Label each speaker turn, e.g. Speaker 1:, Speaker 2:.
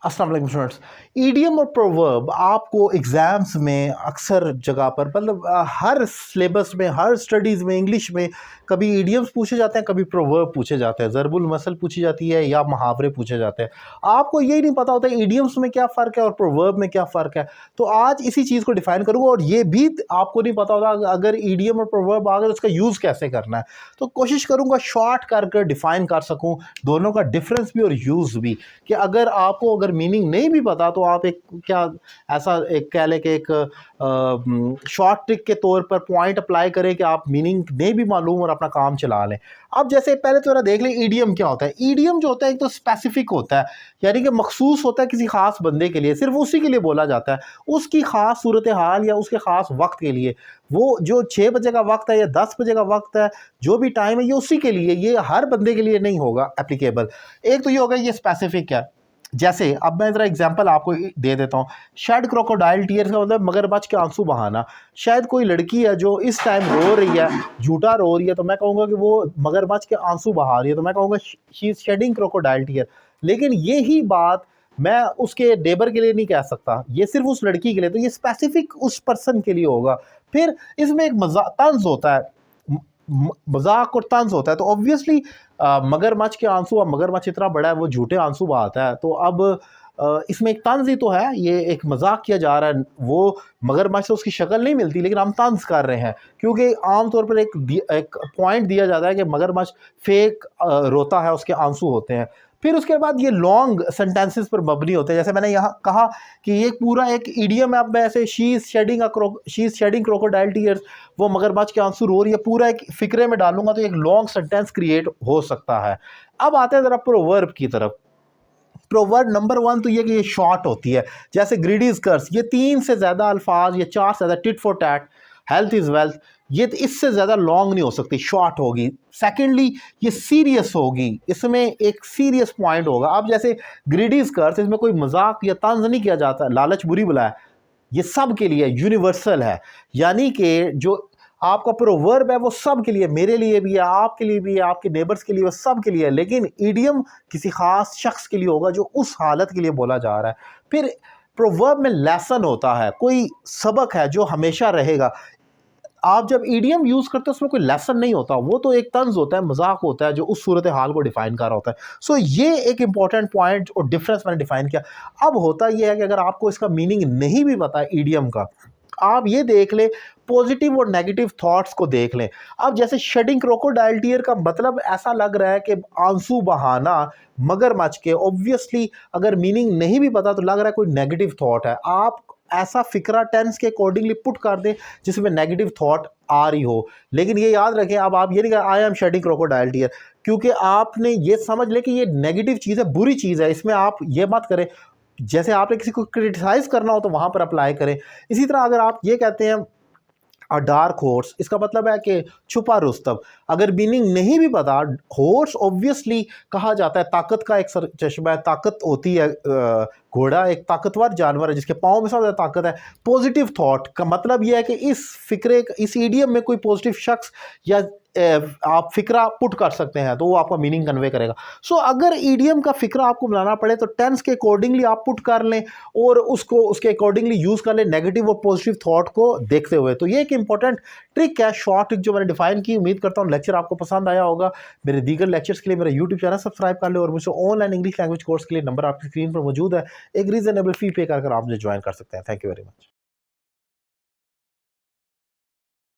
Speaker 1: अस्सलाम वालेकुम students. Idiom और प्रोवर्ब आपको एग्ज़ाम्स में अक्सर जगह पर मतलब हर सिलेबस में, हर स्टडीज़ में, इंग्लिश में कभी ईडियम्स पूछे जाते हैं, कभी प्रोवर्ब पूछे जाते हैं, ज़रबुल मसल पूछी जाती है या मुहावरे पूछे जाते हैं। आपको यही नहीं पता होता ईडियम्स में क्या फ़र्क है और प्रोवर्ब में क्या फ़र्क है। तो आज इसी चीज़ को डिफ़ाइन करूँगा और ये भी आपको नहीं पता होता अगर ईडियम और प्रोवर्ब आ गए तो उसका यूज़ कैसे करना है। तो कोशिश करूँगा शॉर्ट कर डिफ़ाइन कर सकूँ दोनों का डिफरेंस भी और यूज़ भी, कि अगर मीनिंग नहीं भी पता तो आप एक क्या ऐसा एक कह लें कि एक शॉर्ट ट्रिक के तौर पर पॉइंट अप्लाई करें कि आप मीनिंग नहीं भी मालूम और अपना काम चला लें। अब जैसे पहले तो जरा देख लें ईडियम क्या होता है। ईडियम जो होता है एक तो स्पेसिफिक होता है, यानी कि मखसूस होता है किसी खास बंदे के लिए, सिर्फ उसी के लिए बोला जाता है, उसकी खास सूरत हाल या उसके खास वक्त के लिए। वो जो 6 बजे का वक्त है या 10 बजे का वक्त है, जो भी टाइम है, ये उसी के लिए, ये हर बंदे के लिए नहीं होगा एप्लीकेबल। एक तो ये होगा ये स्पेसिफिक है। जैसे अब मैं ज़रा एग्जांपल आपको दे देता हूँ। शेड क्रोकोडाइल टीयर्स का मतलब मगरमच्छ के आंसू बहाना। शायद कोई लड़की है जो इस टाइम रो रही है, झूठा रो रही है, तो मैं कहूँगा कि वो मगरमच्छ के आंसू बहा रही है, तो मैं कहूँगा she is shedding crocodile tear. लेकिन यही बात मैं उसके नेबर के लिए नहीं कह सकता, ये सिर्फ उस लड़की के लिए, तो ये स्पेसिफिक उस पर्सन के लिए होगा। फिर इसमें एक तंज होता है, मजाक और तंज होता है। तो ऑब्वियसली मगरमच्छ के आंसू, अब मगरमच्छ इतना बड़ा है वो झूठे आंसू बहाता है, तो अब इसमें एक तंज ही तो है, ये एक मजाक किया जा रहा है। वो मगरमच्छ से उसकी शक्ल नहीं मिलती लेकिन हम तंज कर रहे हैं, क्योंकि आमतौर पर एक पॉइंट दिया जाता है कि मगरमच्छ फेक रोता है, उसके आंसू होते हैं। फिर उसके बाद ये लॉन्ग सेंटेंसेस पर मबनी होते हैं, जैसे मैंने यहाँ कहा कि ये पूरा एक इडियम है। अब ऐसे she is shedding crocodile tears, वो मगरमच्छ के आंसू रो रही है, पूरा एक फिक्रे में डालूंगा तो एक लॉन्ग सेंटेंस क्रिएट हो सकता है। अब आते हैं ज़रा प्रोवर्ब की तरफ। प्रोवर्ब नंबर 1 तो ये कि ये शॉर्ट होती है, जैसे ग्रीडीज कर्स, ये 3 से ज़्यादा अल्फाज या 4 से ज़्यादा, tit for tat, health is wealth, ये इससे ज़्यादा लॉन्ग नहीं हो सकती, शॉर्ट होगी। सेकेंडली ये सीरियस होगी, इसमें एक सीरियस पॉइंट होगा। अब जैसे ग्रीडीज कर्स, इसमें कोई मजाक या तंज नहीं किया जाता, लालच बुरी बला है, ये सब के लिए यूनिवर्सल है। यानी कि जो आपका प्रोवर्ब है वो सब के लिए, मेरे लिए भी है, आपके लिए भी है, आपके नेबर्स के लिए, वो सब के लिए है। लेकिन इडियम किसी खास शख्स के लिए होगा जो उस हालत के लिए बोला जा रहा है। फिर प्रोवर्ब में लेसन होता है, कोई सबक है जो हमेशा रहेगा। आप जब ईडियम यूज़ करते हो उसमें कोई लेसन नहीं होता, वो तो एक तंज होता है, मजाक होता है जो उस सूरत हाल को डिफाइन कर रहा होता है। सो ये एक इंपॉर्टेंट पॉइंट और डिफरेंस मैंने डिफाइन किया। अब होता यह है कि अगर आपको इसका मीनिंग नहीं भी पता है ईडियम का, आप ये देख लें, पॉजिटिव और नेगेटिव थॉट्स को देख लें। अब जैसे शेडिंग क्रोकोडाइल टीयर का मतलब ऐसा लग रहा है कि आंसू बहाना मगरमच्छ के, ऑब्वियसली अगर मीनिंग नहीं भी पता तो लग रहा है कोई नेगेटिव थॉट है। आप ऐसा फिक्रा टेंस के अकॉर्डिंगली पुट कर दें जिसमें नेगेटिव थॉट आ रही हो। लेकिन ये याद रखें, अब आप ये नहीं कहें I am shedding crocodile tear, क्योंकि आपने ये समझ लें कि ये नेगेटिव चीज़ है, बुरी चीज़ है, इसमें आप ये मत करें। जैसे आपने किसी को क्रिटिसाइज करना हो तो वहां पर अप्लाई करें। इसी तरह अगर आप ये कहते हैं अ डार्क हॉर्स, इसका मतलब है कि छुपा रुस्तम। अगर मीनिंग नहीं भी पता, हॉर्स ऑब्वियसली कहा जाता है ताकत का एक चश्मा है, ताकत होती है, घोड़ा एक ताकतवर जानवर है जिसके पाँव में सबसे ज़्यादा ताकत है। पॉजिटिव थॉट का मतलब यह है कि इस फिक्रे, इस ईडियम में कोई पॉजिटिव शख्स या आप फिक्रा पुट कर सकते हैं तो वो आपका मीनिंग कन्वे करेगा। सो अगर ईडियम का फिक्रा आपको बनाना पड़े तो टेंस के अकॉर्डिंगली आप पुट कर लें और उसको उसके अकॉर्डिंगली यूज़ कर लें, नेगेटिव और पॉजिटिव थॉट को देखते हुए। तो ये एक इंपॉर्टेंट ट्रिक है, शॉर्ट ट्रिक जो मैंने डिफाइन की। उम्मीद करता हूँ लेक्चर आपको पसंद आया होगा। मेरे दीगर लेक्चर्स के लिए मेरा यूट्यूब चैनल सब्सक्राइब कर ले और मुझसे ऑनलाइन इंग्लिश लैंग्वेज कोर्स के लिए नंबर आपकी स्क्रीन पर मौजूद है, एक रीजनेबल फी पे कर आप मुझे ज्वाइन कर सकते हैं। Thank you very much.